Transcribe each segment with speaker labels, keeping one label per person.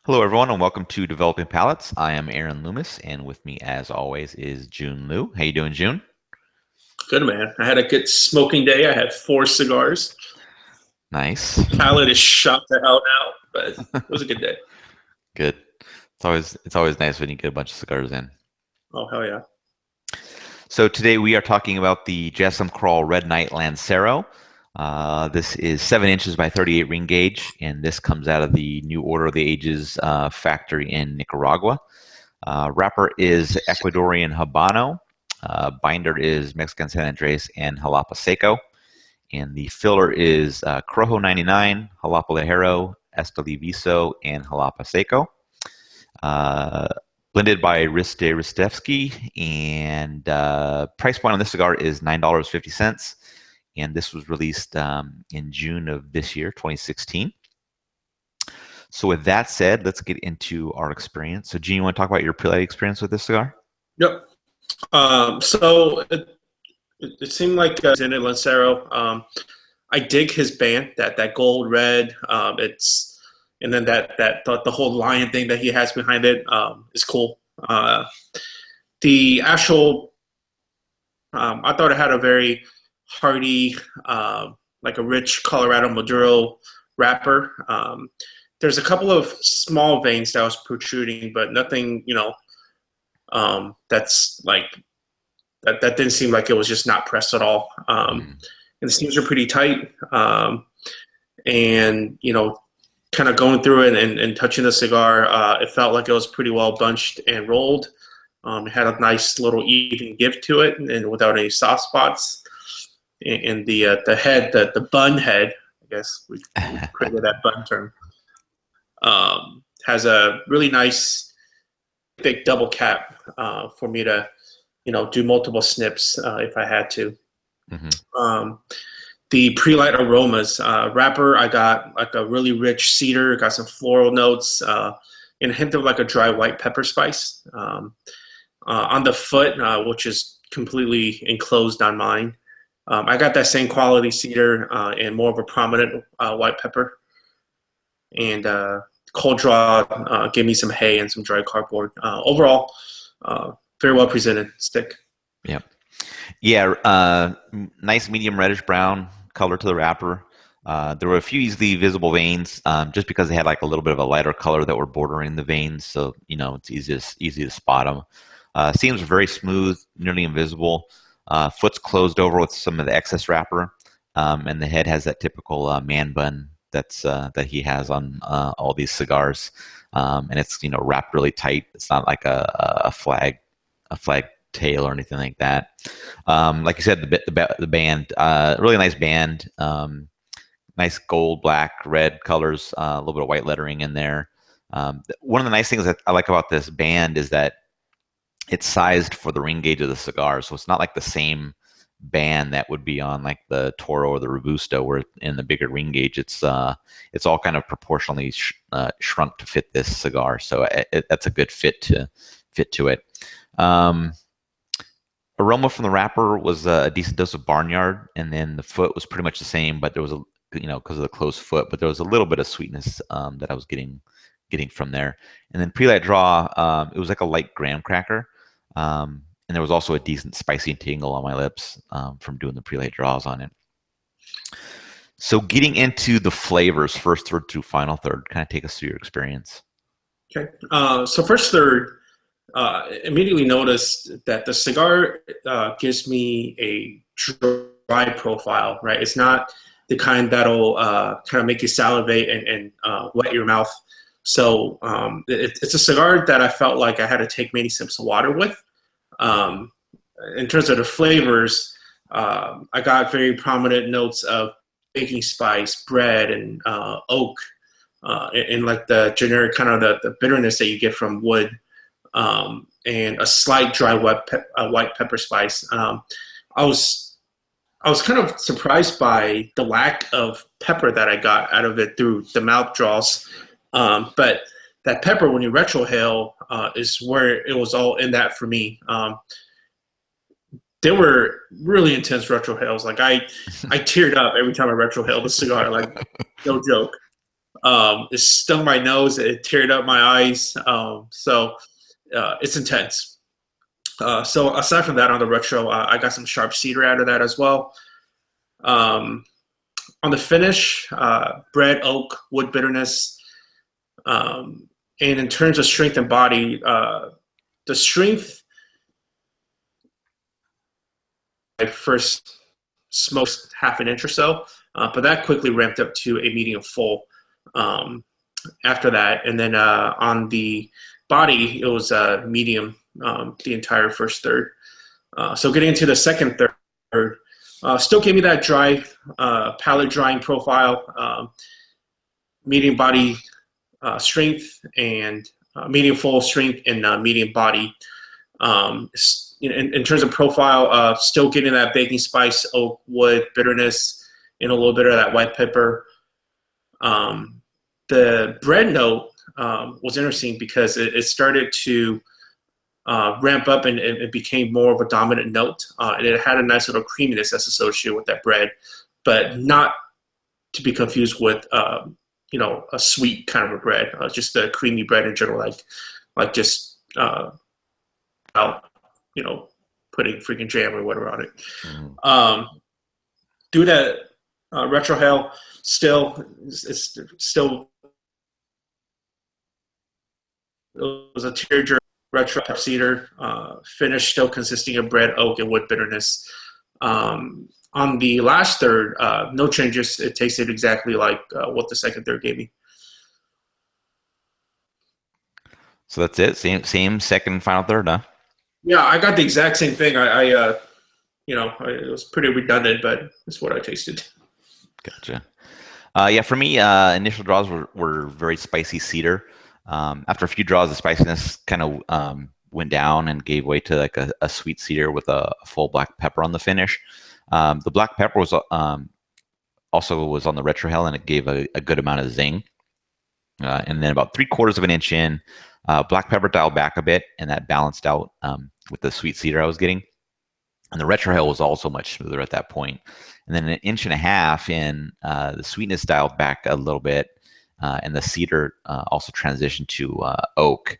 Speaker 1: Hello, everyone, and welcome to Developing Palates. I am Aaron Loomis, and with me, as always, is Jiunn Liu. How you doing, Jiunn?
Speaker 2: Good man. I had a good smoking day. I had 4 cigars.
Speaker 1: Nice.
Speaker 2: Palate is shot to hell now, but it was a good day.
Speaker 1: Good. It's always nice when you get a bunch of cigars in.
Speaker 2: Oh hell yeah.
Speaker 1: So today we are talking about the Kral Red Knight Lancero. This is 7 inches by 38 ring gauge, and this comes out of the New Order of the Ages factory in Nicaragua. Wrapper is Ecuadorian Habano. Binder is Mexican San Andres and Jalapa Seco. And the filler is Corojo 99, Jalapa Ligero, Estaliviso, and Jalapa Seco. Uh, Blended by Riste Ristevsky. And price point on this cigar is $9.50. And this was released in June of this year, 2016. So with that said, let's get into our experience. So Gene, you want to talk about your pre-light experience with this cigar?
Speaker 2: Yep. So it seemed like Jiunn and Lancero. I dig his band, that gold red. It's and then the whole lion thing that he has behind it is cool. The actual I thought it had a very hearty, like a rich Colorado Maduro wrapper. There's a couple of small veins that was protruding, but nothing, that's like that didn't seem like it was just not pressed at all. And the seams are pretty tight. And kind of going through it and touching the cigar, it felt like it was pretty well bunched and rolled. It had a nice little even give to it, and without any soft spots. And the head, the bun head, I guess we created that bun term, has a really nice thick double cap for me to, do multiple snips if I had to.
Speaker 1: Mm-hmm.
Speaker 2: The pre-light aromas wrapper, I got like a really rich cedar, got some floral notes, and a hint of like a dry white pepper spice. On the foot, which is completely enclosed on mine, I got that same quality cedar and more of a prominent white pepper. And cold draw gave me some hay and some dry cardboard. Overall, very well presented stick.
Speaker 1: Yep. Yeah, nice medium reddish brown color to the wrapper. There were a few easily visible veins, just because they had like a little bit of a lighter color that were bordering the veins, so it's easy to spot them. Seams are very smooth, nearly invisible. Foot's closed over with some of the excess wrapper, and the head has that typical man bun that he has on all these cigars, and it's wrapped really tight. It's not like a flag tail or anything like that. Like you said, the band, really nice band. Nice gold, black, red colors, a little bit of white lettering in there. One of the nice things that I like about this band is that it's sized for the ring gauge of the cigar, so it's not like the same band that would be on like the Toro or the Robusto, where in the bigger ring gauge, it's all kind of proportionally shrunk to fit this cigar. So that's a good fit to it. Aroma from the wrapper was a decent dose of barnyard, and then the foot was pretty much the same, but there was because of the closed foot, but there was a little bit of sweetness that I was getting from there. And then pre-light draw, it was like a light graham cracker, and there was also a decent spicy tingle on my lips from doing the pre-light draws on it. So getting into the flavors, first third through final third, kind of take us through your experience.
Speaker 2: Okay. So first third, immediately noticed that the cigar gives me a dry profile, right? It's not the kind that'll kind of make you salivate and wet your mouth. So it's a cigar that I felt like I had to take many sips of water with. In terms of the flavors, I got very prominent notes of baking spice, bread, and oak, and like the generic kind of the bitterness that you get from wood, and a slight dry white pepper spice. I was kind of surprised by the lack of pepper that I got out of it through the mouth draws. But that pepper, when you retrohale, is where it was all in that for me. They were really intense retrohales. Like I teared up every time I retrohaled a cigar. Like no joke. It stung my nose. It teared up my eyes. It's intense. So aside from that, on the retro, I got some sharp cedar out of that as well. Um, on the finish, bread, oak, wood bitterness. And in terms of strength and body, the strength I first smoked half an inch or so, but that quickly ramped up to a medium full after that. And then on the body, it was medium the entire first third. So getting into the second third, still gave me that dry palate drying profile, medium body strength and medium full strength and medium body. In terms of profile, still getting that baking spice, oak, wood, bitterness, and a little bit of that white pepper. The bread note was interesting because it started to ramp up and it became more of a dominant note. And it had a nice little creaminess that's associated with that bread, but not to be confused with a sweet kind of a bread, just a creamy bread in general, like just out, putting freaking jam or whatever on it.
Speaker 1: Mm-hmm.
Speaker 2: Do that retrohale it's still it was a tearjerker retro cedar finish, still consisting of bread, oak, and wood bitterness. On the last third, no changes. It tasted exactly like what the second third gave me.
Speaker 1: So that's it. Same second, final third, huh?
Speaker 2: Yeah, I got the exact same thing. It was pretty redundant, but it's what I tasted.
Speaker 1: Gotcha. Yeah, for me, initial draws were very spicy cedar. After a few draws, the spiciness kind of went down and gave way to like a sweet cedar with a full black pepper on the finish. The black pepper was also was on the retrohale, and it gave a good amount of zing. And then about 3/4 of an inch in, black pepper dialed back a bit, and that balanced out with the sweet cedar I was getting. And the retrohale was also much smoother at that point. And then 1.5 inch in, the sweetness dialed back a little bit, and the cedar also transitioned to oak.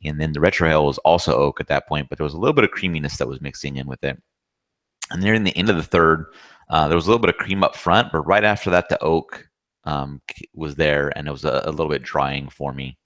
Speaker 1: And then the retrohale was also oak at that point, but there was a little bit of creaminess that was mixing in with it. And near the end of the third, there was a little bit of cream up front, but right after that, the oak was there, and it was a little bit drying for me.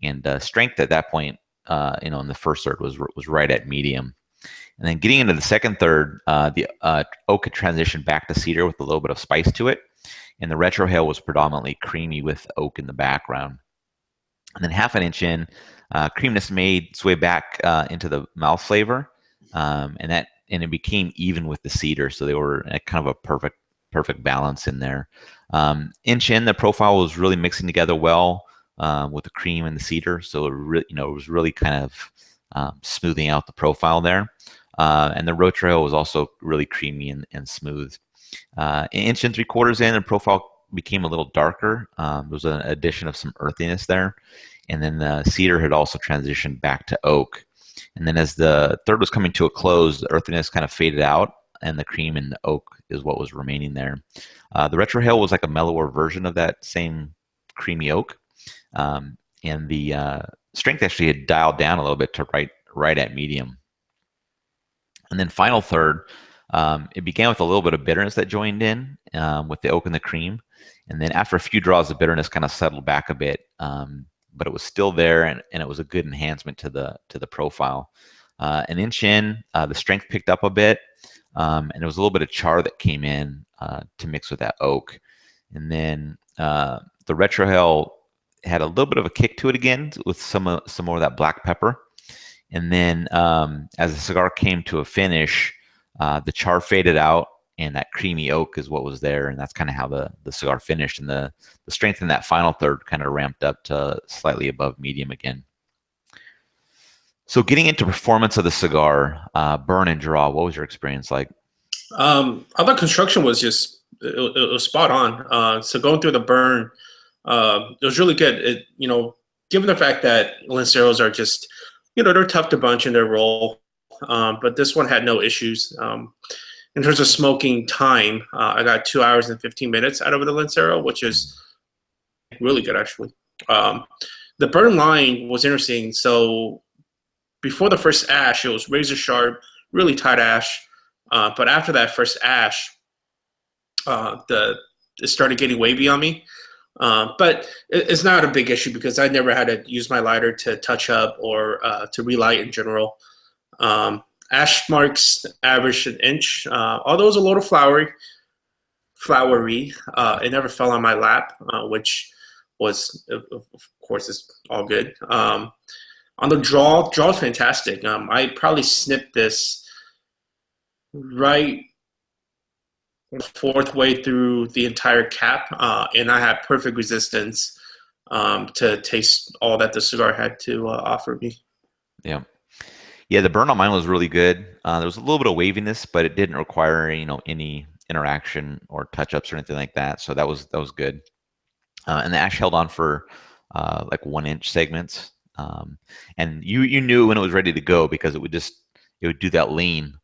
Speaker 1: And strength at that point, in the first third was right at medium. And then getting into the second third, the oak had transitioned back to cedar with a little bit of spice to it, and the retrohale was predominantly creamy with oak in the background. And then 1/2 inch in, creaminess made its way back into the mouth flavor, and it became even with the cedar, so they were at kind of a perfect balance in there. Inch in, the profile was really mixing together well with the cream and the cedar, so it was really kind of smoothing out the profile there. And the retrohale was also really creamy and smooth. 1 3/4 in, the profile became a little darker. There was an addition of some earthiness there. And then the cedar had also transitioned back to oak. And then as the third was coming to a close, the earthiness kind of faded out, and the cream and the oak is what was remaining there. The retrohale was like a mellower version of that same creamy oak. And the strength actually had dialed down a little bit to right at medium. And then final third, it began with a little bit of bitterness that joined in with the oak and the cream. And then after a few draws, the bitterness kind of settled back a bit, but it was still there, and it was a good enhancement to the profile. 1 inch in, the strength picked up a bit, and there was a little bit of char that came in to mix with that oak. And then the retrohale had a little bit of a kick to it again with some more of that black pepper. And then as the cigar came to a finish, the char faded out, and that creamy oak is what was there, and that's kind of how the cigar finished. And the strength in that final third kind of ramped up to slightly above medium again. So getting into performance of the cigar, burn and draw, what was your experience like?
Speaker 2: I thought construction was just it was spot on. So going through the burn, it was really good. Given the fact that Lanceros are just, they're tough to bunch in their roll, but this one had no issues. In terms of smoking time, I got 2 hours and 15 minutes out of the Lancero, which is really good actually. Um, the burn line was interesting. So before the first ash, it was razor sharp, really tight ash. But after that first ash, the it started getting wavy on me. But it's not a big issue because I never had to use my lighter to touch up or to relight in general. Ash marks averaged an inch. Although it was a little flowery, it never fell on my lap, which was, of course, is all good. On the draw is fantastic. I probably snipped this right fourth way through the entire cap, and I had perfect resistance to taste all that the cigar had to offer me.
Speaker 1: Yeah. Yeah, the burn on mine was really good. There was a little bit of waviness, but it didn't require, any interaction or touch-ups or anything like that. So that was good. And the ash held on for like 1 inch segments. And you knew when it was ready to go because it would do that lean,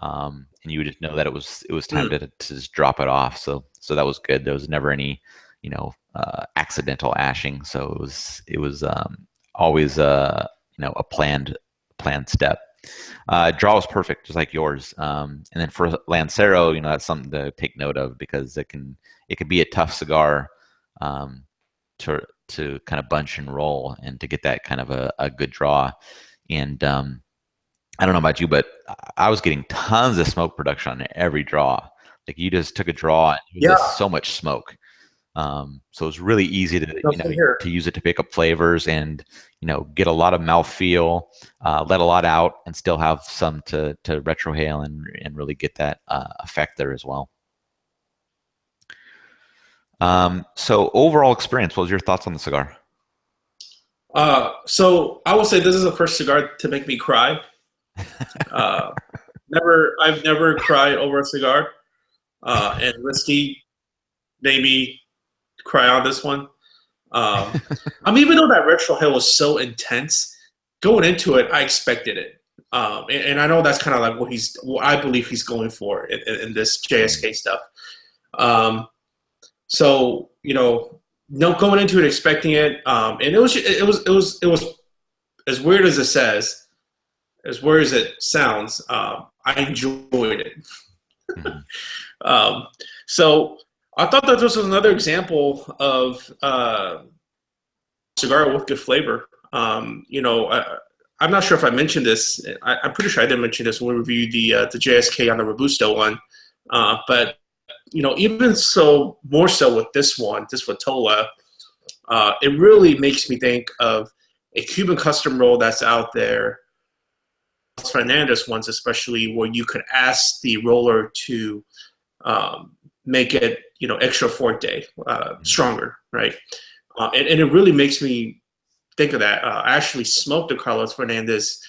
Speaker 1: and you would just know that it was time
Speaker 2: Mm.
Speaker 1: to just drop it off. So that was good. There was never any accidental ashing. So it was always a planned step. Draw was perfect, just like yours. And then for Lancero, that's something to take note of because it can be a tough cigar, um, to kind of bunch and roll and to get that kind of a good draw. And I don't know about you, but I was getting tons of smoke production on every draw. Like you just took a draw and it was
Speaker 2: Yeah,
Speaker 1: just so much smoke. So it was really easy to
Speaker 2: no, same here.
Speaker 1: to use it to pick up flavors and get a lot of mouthfeel, let a lot out, and still have some to retrohale and really get that effect there as well. So overall experience, what was your thoughts on the cigar?
Speaker 2: So I will say this is the first cigar to make me cry. Uh, I've never cried over a cigar, and whiskey made me cry on this one. Um, even though that retro hill was so intense, going into it, I expected it, and I know that's kind of like what I believe he's going for in this JSK stuff. Um, so no, going into it expecting it, and it was as weird as it says, as weird as it sounds. I enjoyed it.
Speaker 1: Mhm.
Speaker 2: Um, so I thought that this was another example of cigar with good flavor. I'm not sure if I mentioned this. I'm pretty sure I didn't mention this when we reviewed the JSK on the Robusto one. But even so, more so with this one, this Vitola, it really makes me think of a Cuban custom roll that's out there. Fernandez ones, especially where you could ask the roller to make it, extra forte, stronger, right? And it really makes me think of that. I actually smoked a Carlos Fernandez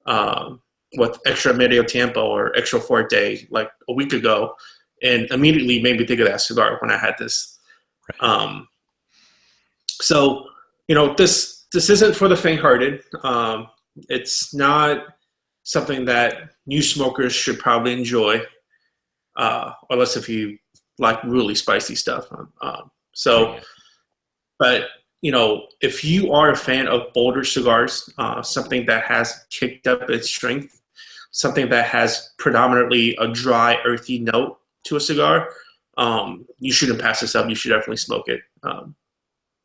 Speaker 2: um, with extra medio tiempo or extra forte like a week ago, and immediately made me think of that cigar when I had this.
Speaker 1: Right.
Speaker 2: Um, so this isn't for the faint-hearted. It's not something that new smokers should probably enjoy, unless if you like really spicy stuff. So,
Speaker 1: Right.
Speaker 2: but if you are a fan of bolder cigars, something that has kicked up its strength, something that has predominantly a dry, earthy note to a cigar, you shouldn't pass this up. You should definitely smoke it.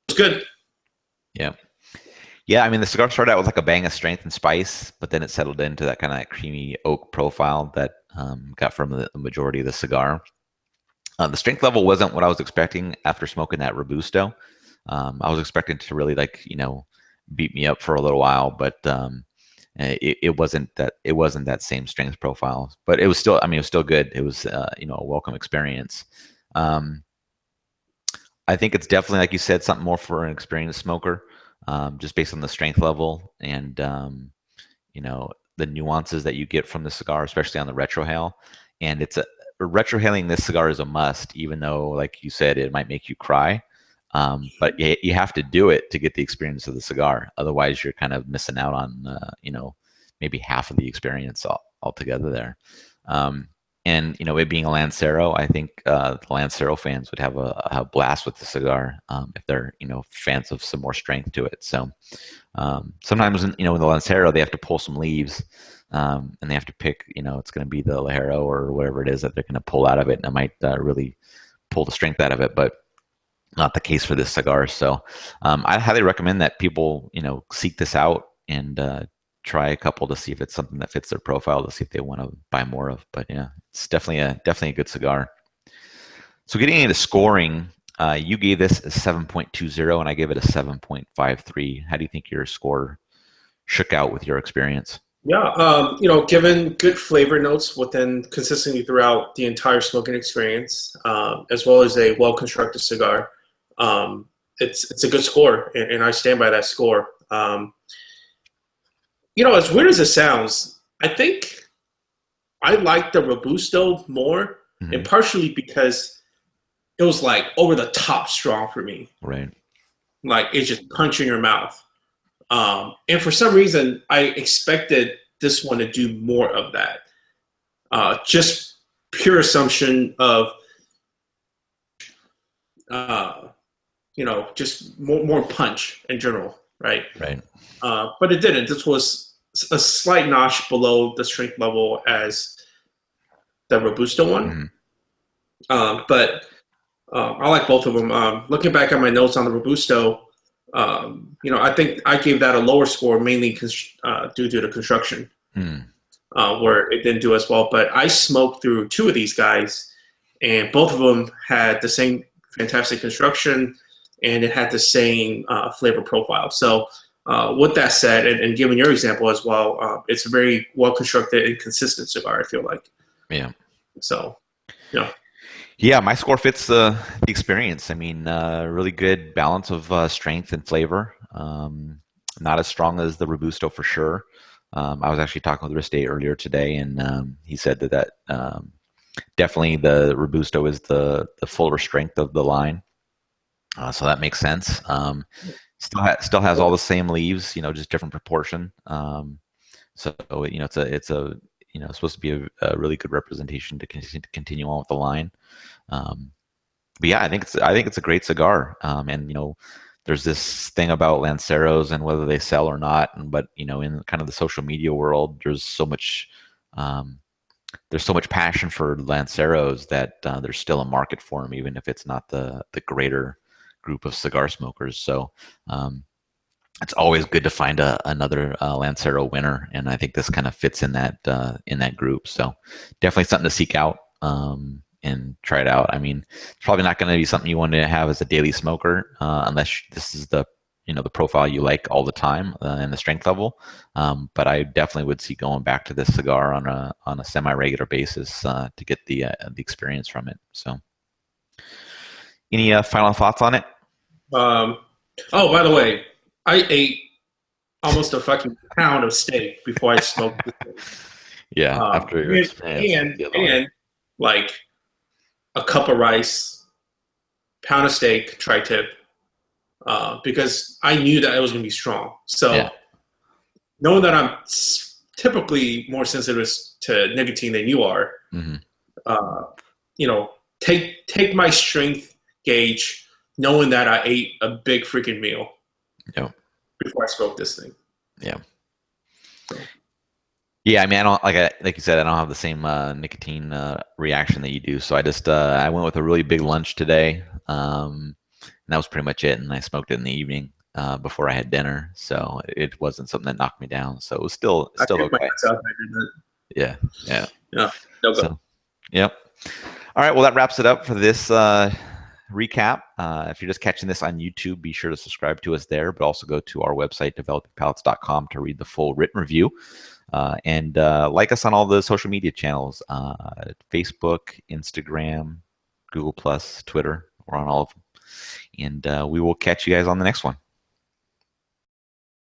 Speaker 2: It's good.
Speaker 1: Yeah. Yeah, I mean the cigar started out with like a bang of strength and spice, but then it settled into that kind of creamy oak profile that got from the majority of the cigar. The strength level wasn't what I was expecting after smoking that Robusto. I was expecting to really beat me up for a little while, but it wasn't that same strength profile. But it was still, I mean, it was still good. It was a welcome experience. Um, I think it's definitely, like you said, something more for an experienced smoker, just based on the strength level and the nuances that you get from the cigar, especially on the retrohale. And it's a retrohaling this cigar is a must, even though, like you said, it might make you cry. But you have to do it to get the experience of the cigar. Otherwise, you're kind of missing out on maybe half of the experience altogether there. Um, And it being a Lancero, I think the Lancero fans would have a blast with the cigar if they're fans of some more strength to it. So sometimes in the Lancero they have to pull some leaves, and they have to pick. It's going to be the Ligero or whatever it is that they're going to pull out of it, and it might really pull the strength out of it, but not the case for this cigar. So I highly recommend that people seek this out and try a couple to see if it's something that fits their profile, to see if they want to buy more of. But yeah, it's definitely a good cigar. So getting into scoring, you gave this a 7.20 and I gave it a 7.53. How do you think your score shook out with your experience?
Speaker 2: Yeah, given good flavor notes within consistently throughout the entire smoking experience, as well as a well-constructed cigar, it's a good score, and I stand by that score. As weird as it sounds, I think I like the Robusto more,
Speaker 1: Mm-hmm.
Speaker 2: and partially because it was like over the top strong for me.
Speaker 1: Right.
Speaker 2: Like it's just punching your mouth. And for some reason, I expected this one to do more of that. Just pure assumption of, uh, just more punch in general, right?
Speaker 1: Right.
Speaker 2: But it didn't. This was a slight notch below the strength level as the Robusto one.
Speaker 1: Mm-hmm.
Speaker 2: But I like both of them. Looking back at my notes on the Robusto, I think I gave that a lower score mainly due to the construction,
Speaker 1: Mm.
Speaker 2: where it didn't do as well. But I smoked through two of these guys, and both of them had the same fantastic construction, and it had the same flavor profile. So with that said, and given your example as well, it's a very well constructed and consistent cigar, I feel like.
Speaker 1: Yeah.
Speaker 2: So, yeah.
Speaker 1: Yeah, my score fits the experience. I mean, really good balance of strength and flavor. Not as strong as the Robusto for sure. I was actually talking with Riste earlier today, and he said that definitely the Robusto is the fuller strength of the line. So that makes sense. Still has all the same leaves, just different proportion. So it's supposed to be a really good representation to continue on with the line. Um, but yeah, I think it's a great cigar. And there's this thing about Lanceros and whether they sell or not. But in kind of the social media world, um, there's so much passion for Lanceros that there's still a market for them, even if it's not the greater group of cigar smokers. So it's always good to find another Lancero winner, and I think this kind of fits in that group. So definitely something to seek out and try it out. I mean, it's probably not going to be something you want to have as a daily smoker unless this is the profile you like all the time and the strength level. But I definitely would see going back to this cigar on a semi-regular basis to get the experience from it. So, any final thoughts on it?
Speaker 2: Um, oh, by the way, I ate almost a fucking pound of steak before I smoked this thing.
Speaker 1: Yeah, after your experience with
Speaker 2: And
Speaker 1: the other one.
Speaker 2: like a cup of rice, pound of steak, tri-tip, because I knew that it was going to be strong.
Speaker 1: Yeah.
Speaker 2: So knowing that I'm typically more sensitive to nicotine than you are,
Speaker 1: Hmm.
Speaker 2: uh, take my strength gauge, knowing that I ate a big freaking meal
Speaker 1: Yeah.
Speaker 2: before I smoked this thing.
Speaker 1: Yeah.
Speaker 2: So,
Speaker 1: Yeah, I mean, I don't like you said, I don't have the same nicotine reaction that you do. So I went with a really big lunch today, and that was pretty much it. And I smoked it in the evening before I had dinner, so it wasn't something that knocked me down. So it was
Speaker 2: I
Speaker 1: still
Speaker 2: took my
Speaker 1: okay.
Speaker 2: nuts out. I did that.
Speaker 1: Yeah, yeah.
Speaker 2: Yeah, no go.
Speaker 1: So, yep. All right, well, that wraps it up for this recap. If you're just catching this on YouTube, be sure to subscribe to us there, but also go to our website, developingpalates.com, to read the full written review. And like us on all the social media channels, Facebook, Instagram, Google+, Twitter. We're on all of them. And we will catch you guys on the next one.